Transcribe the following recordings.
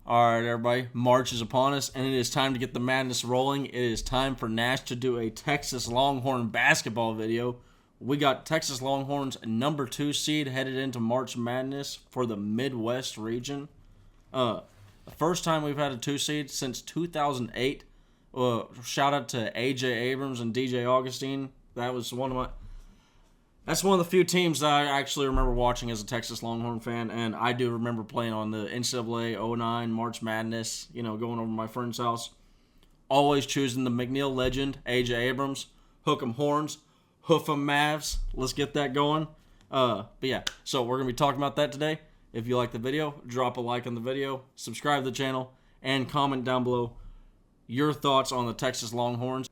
All right, everybody. March is upon us, and it is time to get the madness rolling. It is time for Nash to do a Texas Longhorn basketball video. We got Texas Longhorns number 2 seed headed into March Madness for the Midwest region. The first time we've had a 2 seed since 2008. Shout out to AJ Abrams and DJ Augustine. That's one of the few teams that I actually remember watching as a Texas Longhorn fan, and I do remember playing on the NCAA 09 March Madness, going over to my friend's house. Always choosing the McNeil legend, AJ Abrams. Hook 'em horns, hoof 'em Mavs. Let's get that going. But yeah, so we're going to be talking about that today. If you like the video, drop a like on the video, subscribe to the channel, and comment down below your thoughts on the Texas Longhorns.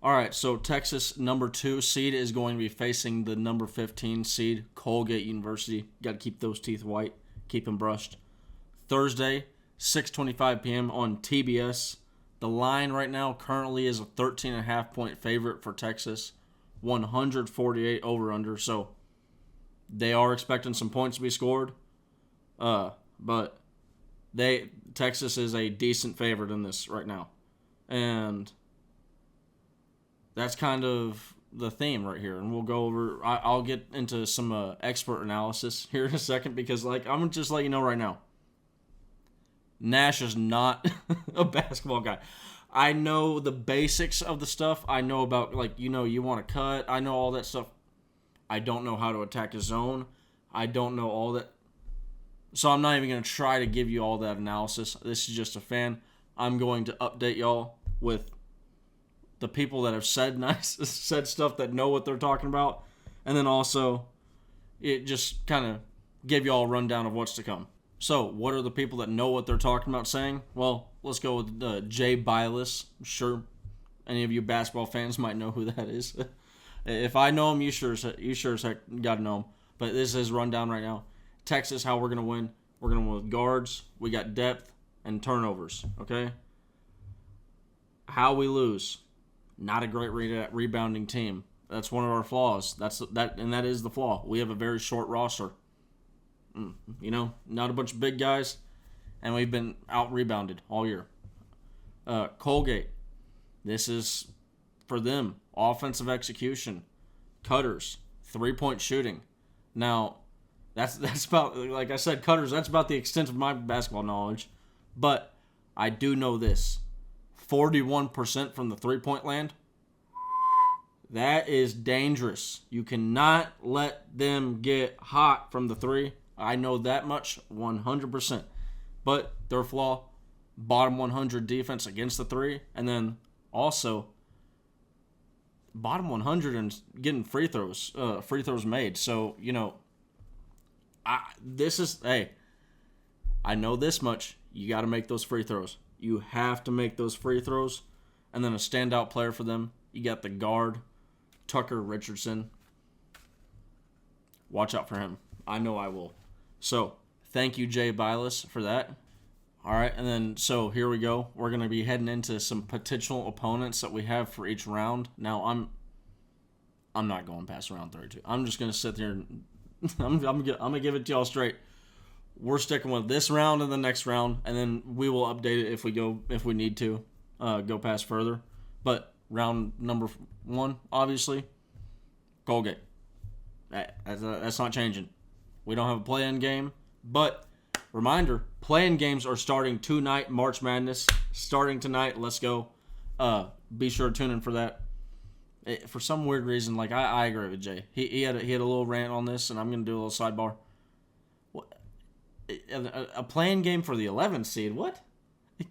Alright, so Texas number 2 seed is going to be facing the number 15 seed, Colgate University. Got to keep those teeth white, keep them brushed. Thursday, 6:25 p.m. on TBS. The line right now currently is a 13.5 point favorite for Texas, 148 over-under. So they are expecting some points to be scored, but Texas is a decent favorite in this right now, and that's kind of the theme right here, and we'll go over. I'll get into some expert analysis here in a second because, I'm gonna just let you know right now, Nash is not a basketball guy. I know the basics of the stuff. I know about you want to cut. I know all that stuff. I don't know how to attack a zone. I don't know all that. So I'm not even gonna try to give you all that analysis. This is just a fan. I'm going to update y'all with the people that have said stuff that know what they're talking about, and then also it just kind of give you all a rundown of what's to come. So, what are the people that know what they're talking about saying? Well, let's go with Jay Bilas. I'm sure any of you basketball fans might know who that is. If I know him, you sure as heck got to know him. But this is his rundown right now. Texas, how we're going to win. We're going to win with guards. We got depth and turnovers, okay? How we lose. Not a great rebounding team. That's one of our flaws. That is the flaw. We have a very short roster. Not a bunch of big guys, and we've been out-rebounded all year. Colgate, this is for them. Offensive execution, cutters, three-point shooting. Now, that's about, like I said, cutters, that's about the extent of my basketball knowledge. But I do know this. 41% from the three-point land. That is dangerous. You cannot let them get hot from the three. I know that much 100%. But their flaw, bottom 100 defense against the three, and then also bottom 100 and getting free throws made. So, I know this much. You got to make those free throws. You have to make those free throws. And then a standout player for them, you got the guard, Tucker Richardson. Watch out for him. I know I will. So, thank you, Jay Bilas, for that. All right, and then, so here we go. We're going to be heading into some potential opponents that we have for each round. Now, I'm not going past round 32. I'm just going to sit there and I'm going to give it to y'all straight. We're sticking with this round and the next round, and then we will update it if we need to go past further. But round number 1, obviously, Colgate. That's not changing. We don't have a play-in game, but reminder, play-in games are starting tonight. March Madness starting tonight. Let's go. Be sure to tune in for that. For some weird reason, I agree with Jay. He had a little rant on this, and I'm going to do a little sidebar. A play-in game for the 11th seed? What?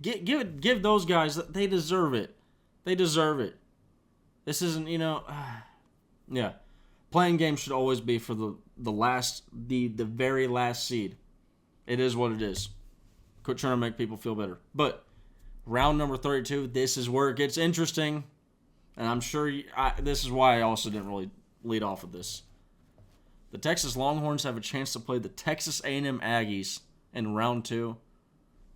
Give those guys. They deserve it. They deserve it. This isn't, yeah. Play-in games should always be for the very last seed. It is what it is. Quit trying to make people feel better. But round number 32, this is where it gets interesting, and I'm sure this is why I also didn't really lead off with this. The Texas Longhorns have a chance to play the Texas A&M Aggies in round 2,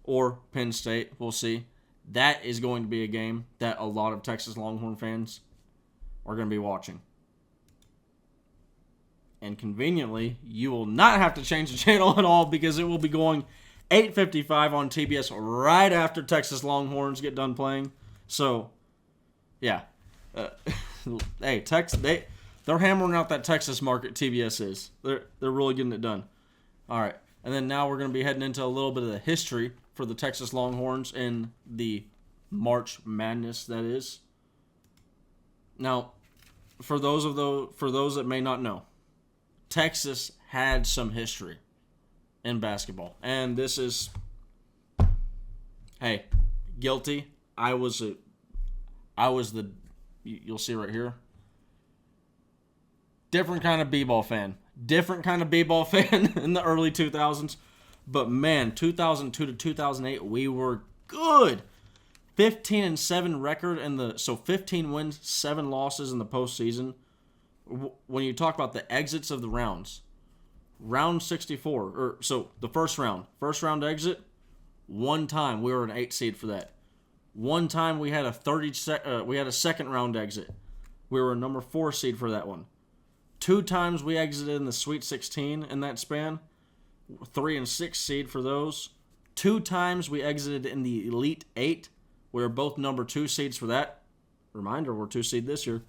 or Penn State. We'll see. That is going to be a game that a lot of Texas Longhorn fans are going to be watching. And conveniently, you will not have to change the channel at all because it will be going 8:55 on TBS right after Texas Longhorns get done playing. So, yeah. Hey, they're hammering out that Texas market. TBS is. They're really getting it done. All right, and then now we're going to be heading into a little bit of the history for the Texas Longhorns in the March Madness. That is. Now, for those that may not know, Texas had some history in basketball, and this is, hey, guilty. I was the, you'll see right here, different kind of b-ball fan in the early 2000s, but man, 2002 to 2008 we were good. 15-7 record so 15 wins, 7 losses in the postseason. When you talk about the exits of the rounds, round 64, so the first round exit, one time we were an 8 seed for that. One time we had a second round exit. We were a number 4 seed for that one. 2 times we exited in the Sweet 16 in that span. 3 and 6 seed for those. 2 times we exited in the Elite 8. We were both number 2 seeds for that. Reminder, we're 2 seed this year.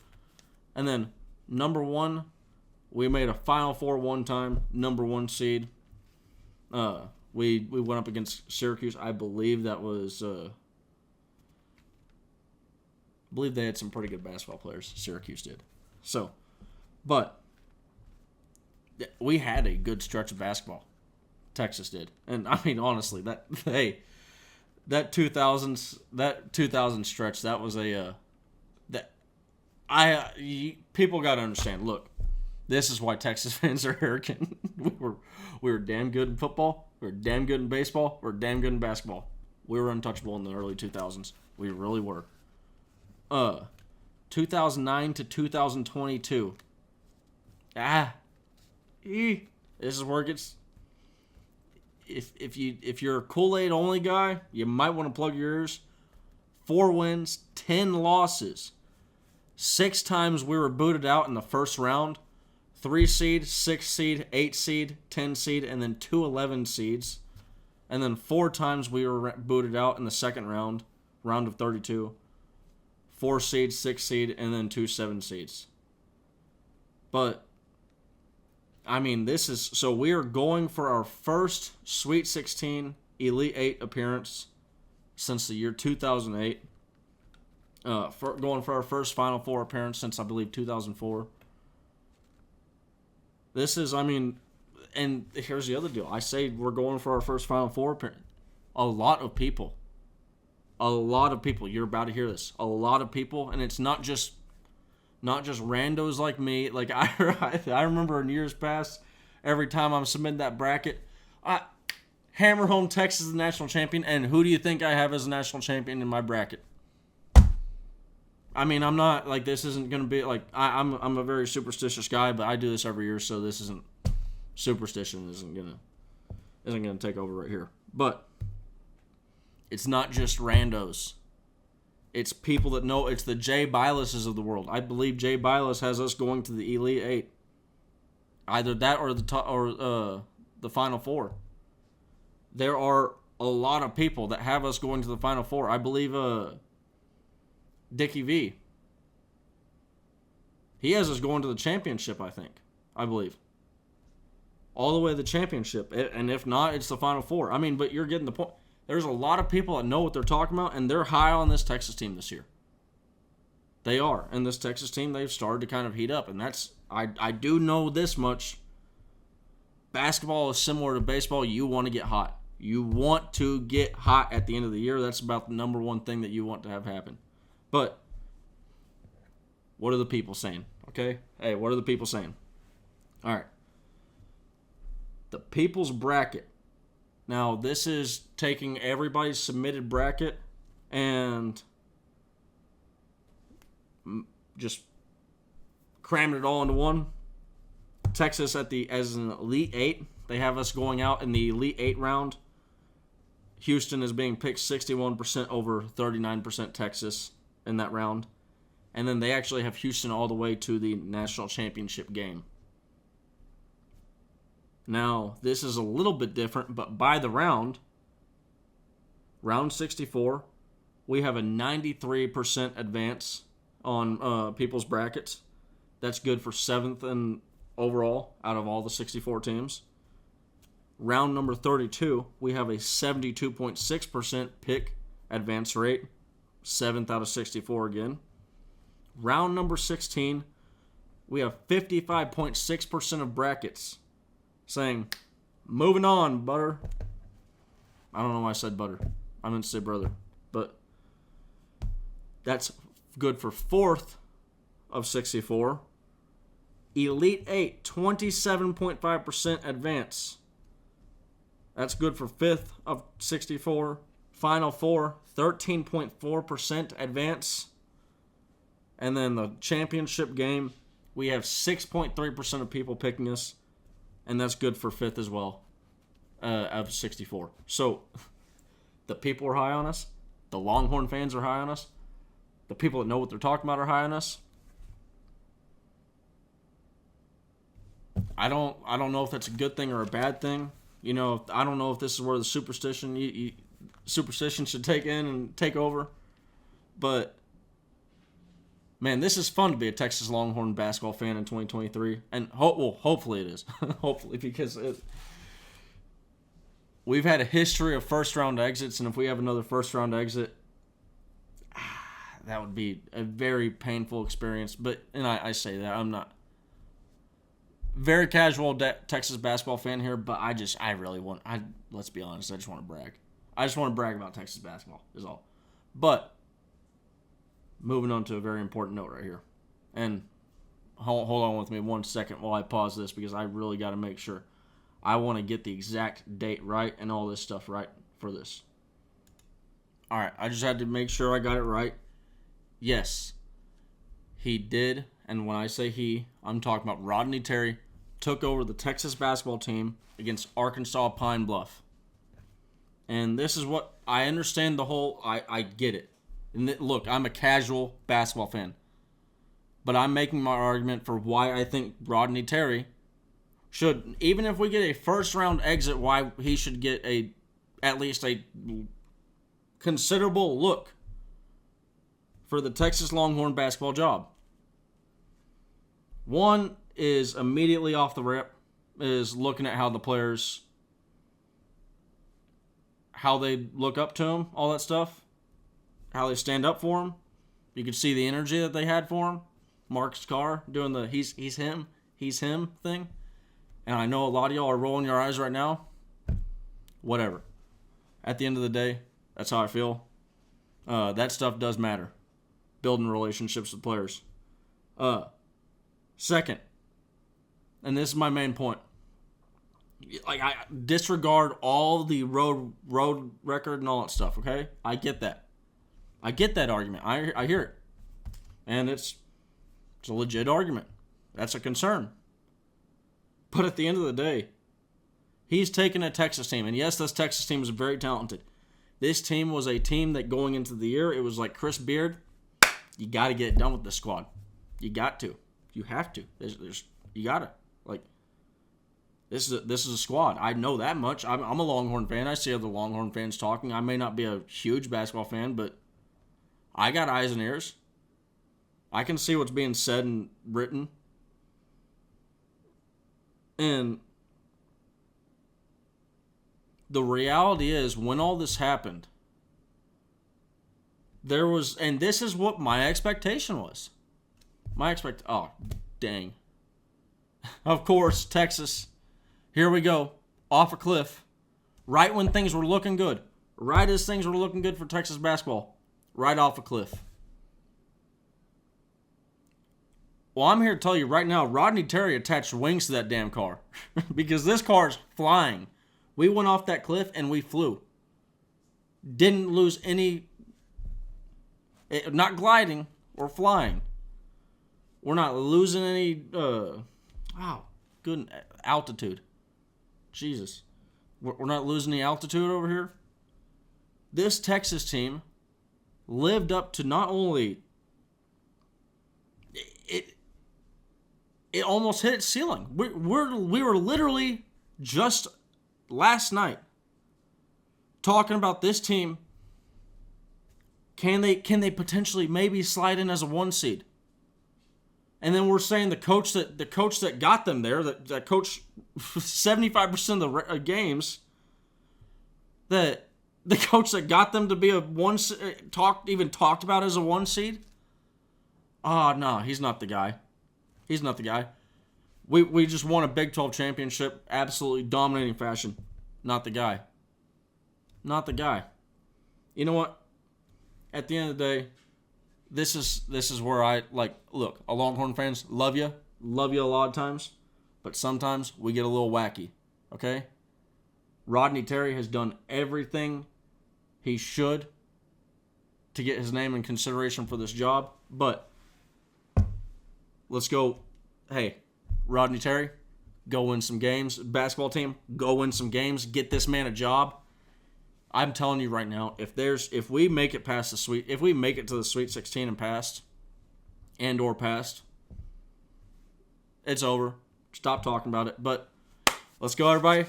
And then number 1, we made a Final Four one time, number 1 seed. We went up against Syracuse. I believe that was. I believe they had some pretty good basketball players. Syracuse did. So, but we had a good stretch of basketball. Texas did, and I mean honestly, that 2000 stretch, that was people got to understand. Look, this is why Texas fans are arrogant. we were damn good in football. We were damn good in baseball. We were damn good in basketball. We were untouchable in the early 2000s. We really were. 2009 to 2022. This is where it gets. If you're a Kool-Aid only guy, you might want to plug your ears. 4 wins, 10 losses. 6 times we were booted out in the first round. 3 seed, 6 seed, 8 seed, 10 seed, and then 2 11 seeds. And then 4 times we were booted out in the second round of 32. 4 seed, 6 seed, and then 2 7 seeds. But I mean, so we are going for our first Sweet 16 Elite 8 appearance since the year 2008. Going for our first Final Four appearance since, I believe, 2004. This is, I mean, and here's the other deal. I say we're going for our first Final Four appearance. A lot of people, you're about to hear this. A lot of people, and it's not just randos like me. Like I remember in years past, every time I'm submitting that bracket, I hammer home Texas as the national champion. And who do you think I have as a national champion in my bracket? I mean, I'm not like, this isn't gonna be like, I'm a very superstitious guy, but I do this every year, so this isn't superstition isn't gonna take over right here. But it's not just randos. It's people that know. It's the Jay Bilases of the world. I believe Jay Bilas has us going to the Elite 8. Either that or the Final Four. There are a lot of people that have us going to the Final Four. I believe Dickie V. He has us going to the championship, I believe. All the way to the championship. And if not, it's the Final Four. I mean, but you're getting the point. There's a lot of people that know what they're talking about, and they're high on this Texas team this year. They are. And this Texas team, they've started to kind of heat up. And that's, I do know this much. Basketball is similar to baseball. You want to get hot. You want to get hot at the end of the year. That's about the number one thing that you want to have happen. But what are the people saying? Okay? Hey, what are the people saying? All right. The people's bracket. Now, this is taking everybody's submitted bracket and just cramming it all into one. Texas as an Elite 8. They have us going out in the Elite 8 round. Houston is being picked 61% over 39% Texas in that round. And then they actually have Houston all the way to the national championship game. Now, this is a little bit different, but by the round, Round 64, we have a 93% advance on people's brackets. That's good for 7th and overall out of all the 64 teams. Round number 32, we have a 72.6% pick advance rate. 7th out of 64 again. Round number 16, we have 55.6% of brackets saying, moving on, butter. I don't know why I said butter. I meant to say brother. But that's good for 4th of 64. Elite 8, 27.5% advance. That's good for 5th of 64. Final 4, 13.4% advance. And then the championship game, we have 6.3% of people picking us. And that's good for 5th as well, of 64. So the people are high on us. The Longhorn fans are high on us. The people that know what they're talking about are high on us. I don't know if that's a good thing or a bad thing. You know, I don't know if this is where the superstition should take in and take over. But man, this is fun to be a Texas Longhorn basketball fan in 2023, and hopefully it is. Hopefully, because we've had a history of first-round exits, and if we have another first-round exit, that would be a very painful experience. But I say that I'm not very casual Texas basketball fan here, but let's be honest, I just want to brag. I just want to brag about Texas basketball is all. But moving on to a very important note right here. And hold on with me 1 second while I pause this, because I really got to make sure. I want to get the exact date right and all this stuff right for this. All right, I just had to make sure I got it right. Yes, he did. And when I say he, I'm talking about Rodney Terry took over the Texas basketball team against Arkansas Pine Bluff. And this is what I understand the whole, I get it. And look, I'm a casual basketball fan. But I'm making my argument for why I think Rodney Terry should, even if we get a first-round exit, why he should get at least a considerable look for the Texas Longhorn basketball job. One is immediately off the rip, is looking at how the players, how they look up to him, all that stuff. How they stand up for him. You could see the energy that they had for him. Marcus Carr doing the he's him thing. And I know a lot of y'all are rolling your eyes right now. Whatever. At the end of the day, that's how I feel. That stuff does matter. Building relationships with players. Second, and this is my main point. Like, I disregard all the road record and all that stuff, okay? I get that. I get that argument. I hear it. And it's a legit argument. That's a concern. But at the end of the day, he's taken a Texas team. And yes, this Texas team is very talented. This team was a team that going into the year, it was like Chris Beard, you got to get it done with this squad. You got to. You have to. You got to. Like, this is a squad. I know that much. I'm a Longhorn fan. I see other Longhorn fans talking. I may not be a huge basketball fan, but I got eyes and ears. I can see what's being said and written. And the reality is, when all this happened, there was, and this is what my expectation was. Oh, dang. Of course, Texas, here we go, off a cliff. Right when things were looking good. Right as things were looking good for Texas basketball. Right off a cliff. Well, I'm here to tell you right now, Rodney Terry attached wings to that damn car. Because this car is flying. We went off that cliff and we flew. Didn't lose any, not gliding or flying. We're not losing any, good altitude. Jesus. We're not losing any altitude over here. This Texas team lived up to not only, it almost hit its ceiling. We were literally just last night talking about this team Can they potentially maybe slide in as a 1 seed? And then we're saying the coach that got them there, that coached 75% of the games, that the coach that got them to be a 1 talked about as a 1 seed. No, he's not the guy. He's not the guy. We just won a Big 12 championship, absolutely dominating fashion. Not the guy. Not the guy. You know what? At the end of the day, this is where I look. Longhorn fans, love you a lot of times, but sometimes we get a little wacky. Okay? Rodney Terry has done everything he should to get his name in consideration for this job, but let's go. Hey, Rodney Terry, go win some games. Basketball team, go win some games. Get this man a job. I'm telling you right now, if we make it past if we make it to the Sweet 16 and past, it's over. Stop talking about it. But let's go, everybody.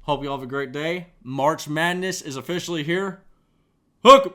Hope you all have a great day. March Madness is officially here. Hook 'em!